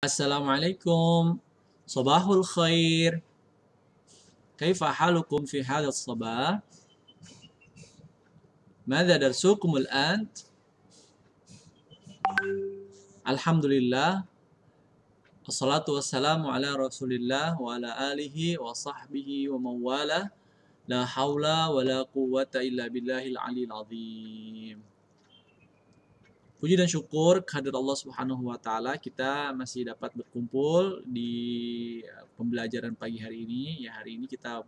Assalamualaikum. Sabahul khair. Kaifa halukum fi hadha sabah? ماذا درسكم الآن؟ Alhamdulillah. Assalatu wassalamu ala Rasulillah wa ala alihi wa sahbihi wa mawala. La hawla wa la quwwata illa billahil aliyil azim. Puji dan syukur kehadirat Allah Subhanahu wa taala, kita masih dapat berkumpul di pembelajaran pagi hari ini. Ya, hari ini kita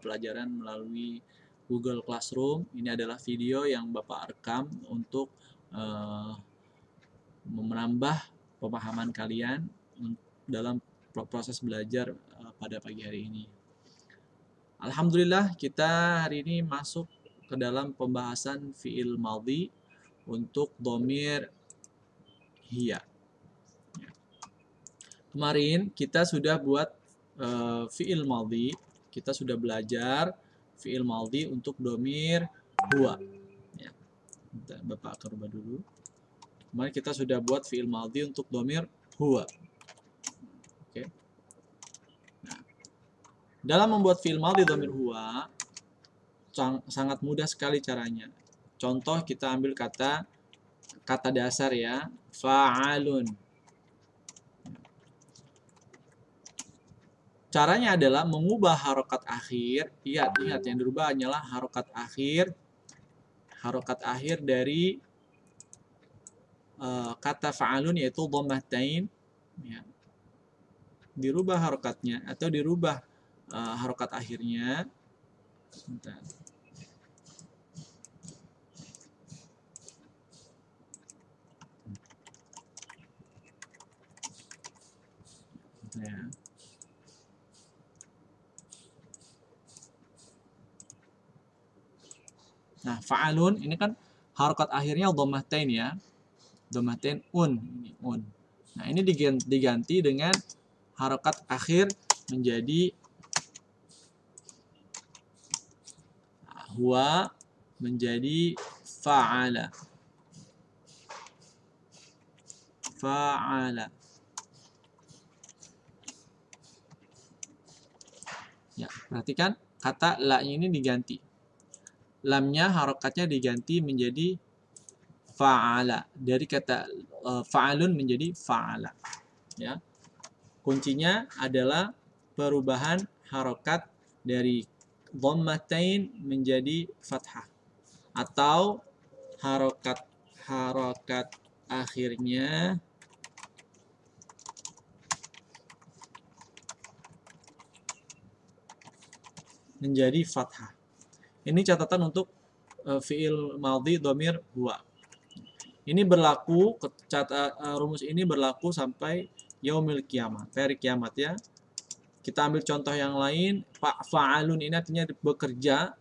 pelajaran melalui Google Classroom. Ini adalah video yang Bapak rekam untuk menambah pemahaman kalian dalam proses belajar pada pagi hari ini. Alhamdulillah, kita hari ini masuk ke dalam pembahasan fi'il madhi untuk dhamir hiya. Kemarin kita sudah buat fi'il madhi, kita sudah belajar fi'il madhi untuk dhamir huwa. Ya. Bapak akan rubah dulu. Kemarin kita sudah buat fi'il madhi untuk dhamir huwa. Oke. Nah, dalam membuat fi'il madhi dhamir huwa sangat mudah sekali caranya. Contoh, kita ambil kata dasar ya, fa'alun. Caranya adalah mengubah harokat akhir. Ingat yang dirubah hanyalah harokat akhir dari kata fa'alun, yaitu dhammatain. Ya. Dirubah harokatnya atau dirubah harokat akhirnya. Sebentar. Ya. Nah, fa'alun ini kan harokat akhirnya dhammatain ya. Dhammatain ini un. Nah, ini diganti dengan harokat akhir menjadi huwa, menjadi fa'ala. Fa'ala. Ya, perhatikan kata la ini diganti. Lamnya harokatnya diganti menjadi fa'ala. Dari kata fa'alun menjadi fa'ala. Ya. Kuncinya adalah perubahan harokat dari dhammatain menjadi fathah, atau harokat akhirnya menjadi fathah. Ini catatan untuk fi'il madhi dhamir huwa. Ini berlaku, rumus ini berlaku sampai yaumil kiamat, hari kiamat ya. Kita ambil contoh yang lain. Fa'alun ini artinya bekerja.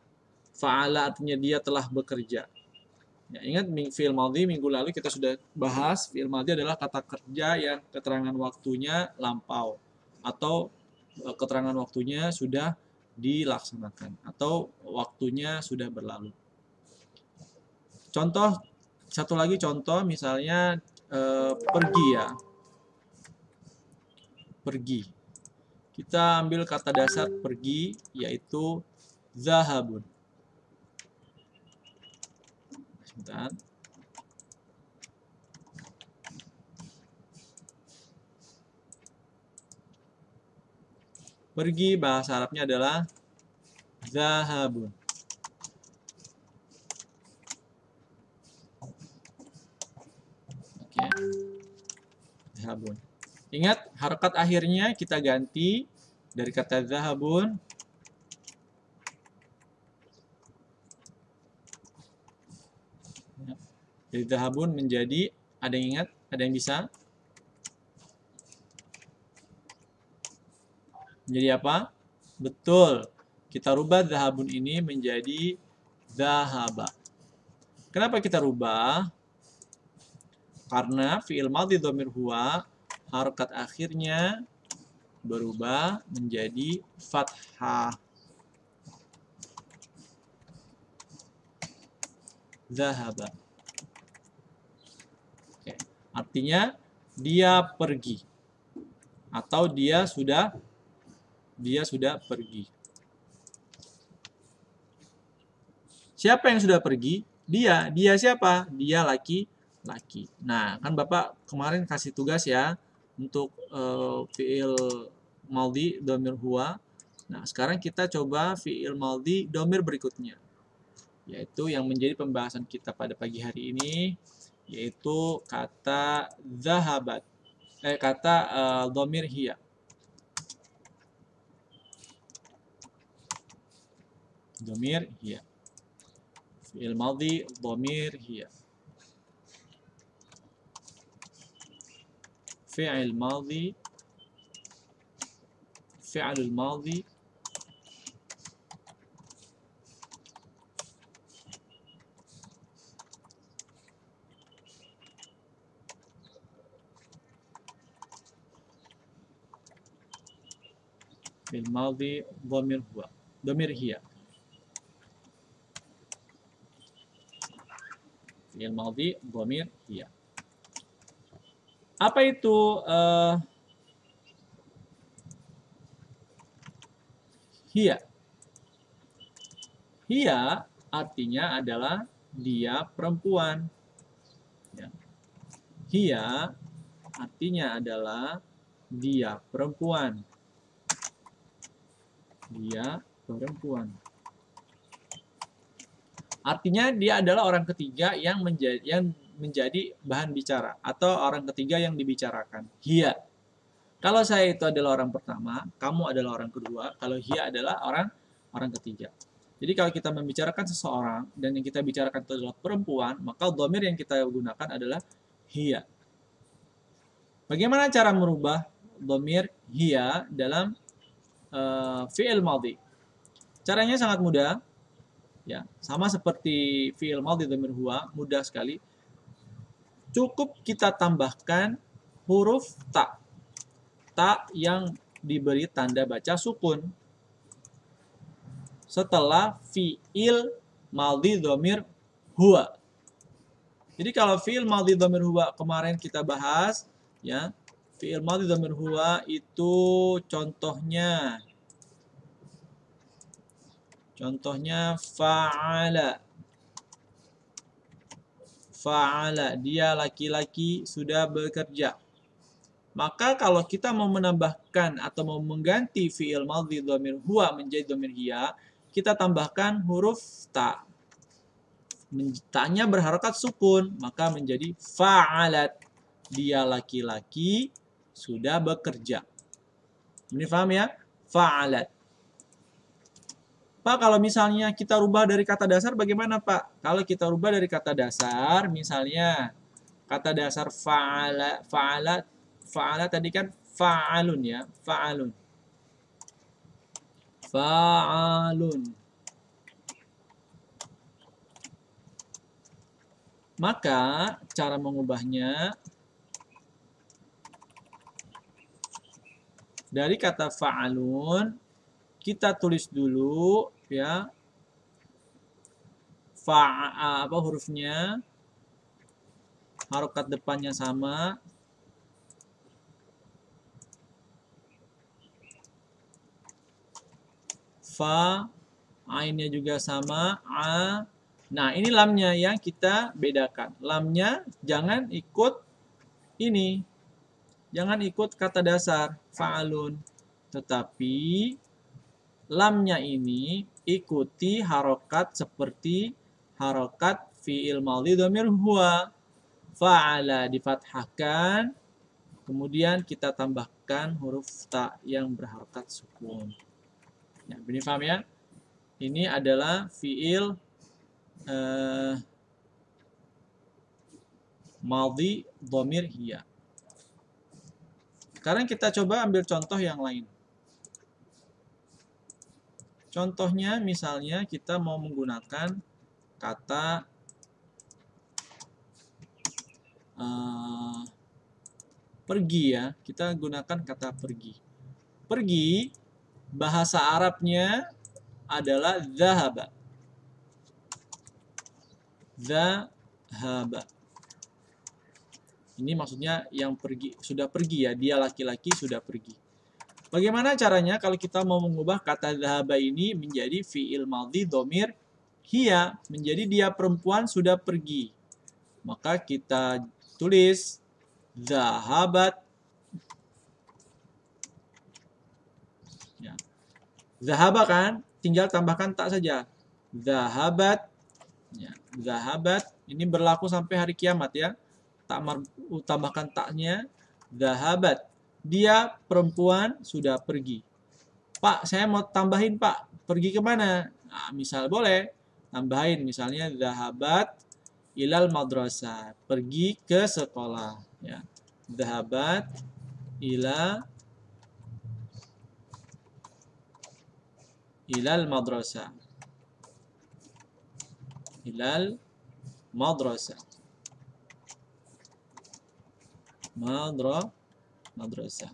Fa'ala artinya dia telah bekerja. Ya, ingat fi'il madhi minggu lalu kita sudah bahas. Fi'il madhi adalah kata kerja yang keterangan waktunya lampau, atau keterangan waktunya sudah dilaksanakan, atau waktunya sudah berlalu. Contoh, satu lagi contoh, misalnya pergi ya. Pergi. Kita ambil kata dasar pergi, yaitu zahabun. Sebentar. Pergi bahasa Arabnya adalah zahabun. Oke. Zahabun. Ingat, harokat akhirnya kita ganti dari kata zahabun dari zahabun menjadi, ada yang ingat? Ada yang bisa? Menjadi apa? Betul. Kita rubah zahabun ini menjadi zahaba. Kenapa kita rubah? Karena fi'il madhi dhamir huwa harokat akhirnya berubah menjadi fathah. Zahaba. Oke. Artinya dia pergi. atau dia sudah pergi. Siapa yang sudah pergi? Dia. Dia siapa? Dia laki-laki. Nah, kan Bapak kemarin kasih tugas ya untuk fiil madhi dhamir huwa. Nah, sekarang kita coba fiil madhi dhamir berikutnya, yaitu yang menjadi pembahasan kita pada pagi hari ini, yaitu kata zahabat. Kata dhamir hiya. Dhamir hiya. Fi'il madhi dhamir hiya. Fi'il madhi fi'il madhi fi'il madhi dhamir huwa. Dhamir hiya. Fi'il madhi dhamir hiya. Apa itu hiya? Hiya artinya adalah dia perempuan. Ya. Hiya artinya adalah dia perempuan. Dia perempuan. Artinya dia adalah orang ketiga yang menjadi bahan bicara atau orang ketiga yang dibicarakan. Hiya. Kalau saya itu adalah orang pertama, kamu adalah orang kedua, kalau hiya adalah orang ketiga. Jadi kalau kita membicarakan seseorang dan yang kita bicarakan itu adalah perempuan, maka dhamir yang kita gunakan adalah hiya. Bagaimana cara merubah dhamir hiya dalam fi'il madhi? Caranya sangat mudah. Ya, sama seperti fi'il madhi dhamir huwa, mudah sekali. Cukup kita tambahkan huruf ta. Ta yang diberi tanda baca sukun setelah fi'il madhi dhamir huwa. Jadi kalau fi'il madhi dhamir huwa kemarin kita bahas, ya, fi'il madhi dhamir huwa itu contohnya fa'ala. Fa'ala, dia laki-laki sudah bekerja. Maka kalau kita mau menambahkan atau mau mengganti fi'il madhi dhamir huwa menjadi dhamir hiya, kita tambahkan huruf ta. Ta-nya berharokat sukun, maka menjadi fa'alat. Dia laki-laki sudah bekerja. Ini paham ya? Fa'alat. Pak, kalau misalnya kita rubah dari kata dasar bagaimana, Pak? Kalau kita rubah dari kata dasar, misalnya kata dasar fa'ala tadi kan fa'alun ya, fa'alun. Fa'alun. Maka cara mengubahnya dari kata fa'alun kita tulis dulu ya hurufnya, harokat depannya sama, fa, ainnya juga sama, a. Nah, ini lamnya yang kita bedakan. Lamnya jangan ikut ini. Jangan ikut kata dasar fa'alun. Tetapi lamnya ini ikuti harokat seperti harokat fi'il madhi dhamir huwa. Fa'ala difathahkan, kemudian kita tambahkan huruf ta yang berharokat sukun. Ya, ini paham ya? Ini adalah fi'il madhi dhamir hiya. Sekarang kita coba ambil contoh yang lain. Contohnya misalnya kita mau menggunakan kata pergi ya. Kita gunakan kata pergi. Pergi bahasa Arabnya adalah zahaba. Zahaba. Ini maksudnya yang pergi, sudah pergi ya, dia laki-laki sudah pergi. Bagaimana caranya kalau kita mau mengubah kata dhahaba ini menjadi fi'il madhi dhamir hiya, menjadi dia perempuan sudah pergi. Maka kita tulis dhahabat. Ya. Dhahaba kan, tinggal tambahkan tak saja. Dhahabat. Ya. Dhahabat ini berlaku sampai hari kiamat ya. Tambahkan taknya. Dhahabat. Dia perempuan sudah pergi. Pak, saya mau tambahin Pak. Pergi kemana? Nah, misal boleh. Tambahin misalnya dhahabat ilal madrasah. Pergi ke sekolah. Ya. Dhahabat ilal madrasah. Ilal madrasah. Madrasah.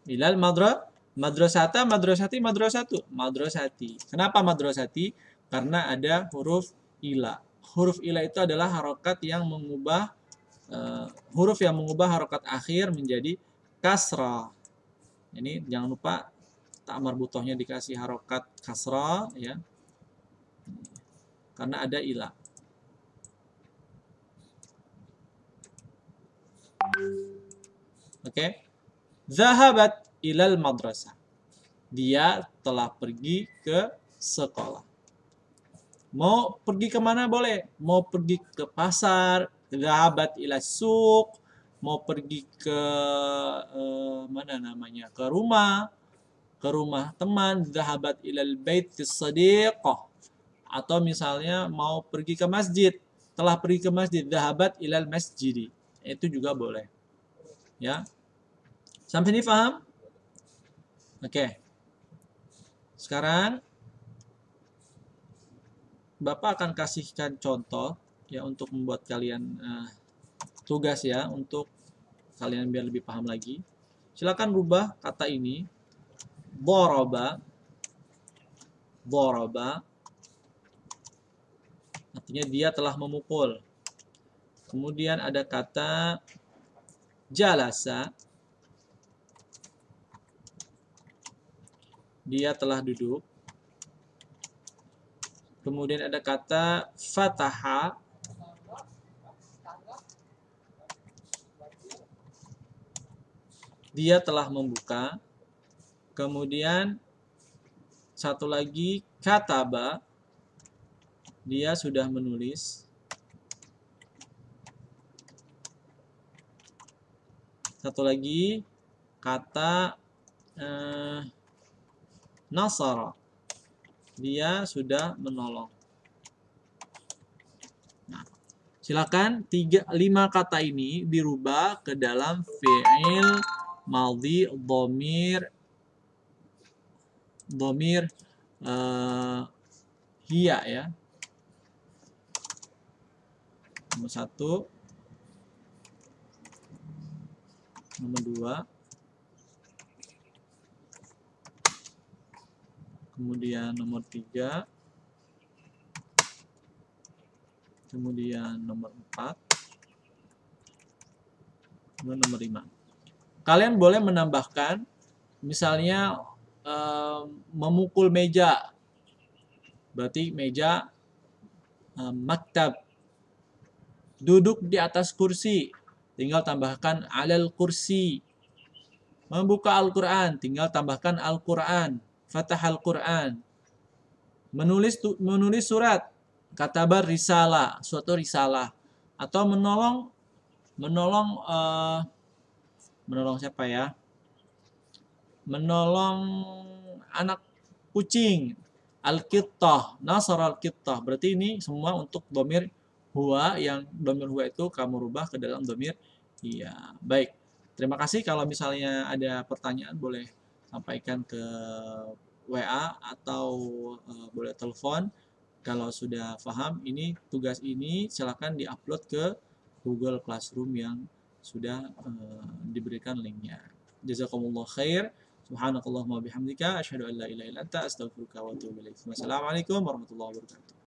Ilal madrasata, madrasati, madrasati. Kenapa madrasati? Karena ada huruf ila. Huruf ila itu adalah harokat yang mengubah harokat akhir menjadi kasrah. Ini jangan lupa tak marbutohnya dikasih harokat kasrah ya. Karena ada ila. Oke. Zahabat ilal madrasah. Dia telah pergi ke sekolah. Mau pergi kemana boleh. Mau pergi ke pasar. Zahabat ila suq. Mau pergi ke mana namanya? Ke rumah teman. Zahabat ilal bait as-sadiqah. Atau misalnya mau pergi ke masjid. Telah pergi ke masjid. Zahabat ilal masjidi. Itu juga boleh. Ya. Sampai ini paham? Oke. Sekarang Bapak akan kasihkan contoh ya untuk membuat kalian tugas ya untuk kalian biar lebih paham lagi. Silakan rubah kata ini. Dharaba. Artinya dia telah memukul. Kemudian ada kata jalasa. Dia telah duduk. Kemudian ada kata fataha. Dia telah membuka. Kemudian satu lagi kataba. Dia sudah menulis. Satu lagi kata nasara. Dia sudah menolong. Nah, silakan 5 kata ini dirubah ke dalam fi'il madhi dhamir hiya ya. Nomor 1, nomor 2, kemudian nomor 3, kemudian nomor 4, kemudian nomor 5. Kalian boleh menambahkan misalnya memukul meja. Berarti meja maktab. Duduk di atas kursi. Tinggal tambahkan alal kursi. Membuka Al-Quran. Tinggal tambahkan Al-Quran. Fatahal Quran. Menulis surat. Katabar risalah. Suatu risalah. Atau menolong siapa ya? Menolong anak kucing. Al-Qittah. Nasar Al-Qittah. Berarti ini semua untuk dhamir huwa, yang dhamir huwa itu kamu rubah ke dalam dhamir iya. Baik. Terima kasih. Kalau misalnya ada pertanyaan boleh sampaikan ke WA atau boleh telepon. Kalau sudah paham ini tugas ini silakan diupload ke Google Classroom yang sudah diberikan linknya. Jazakumullah khair. Subhanakallahumma bihamdika asyhadu an la ilaha illa anta astaghfiruka wa atubu ilaik. Wassalamualaikum warahmatullahi wabarakatuh.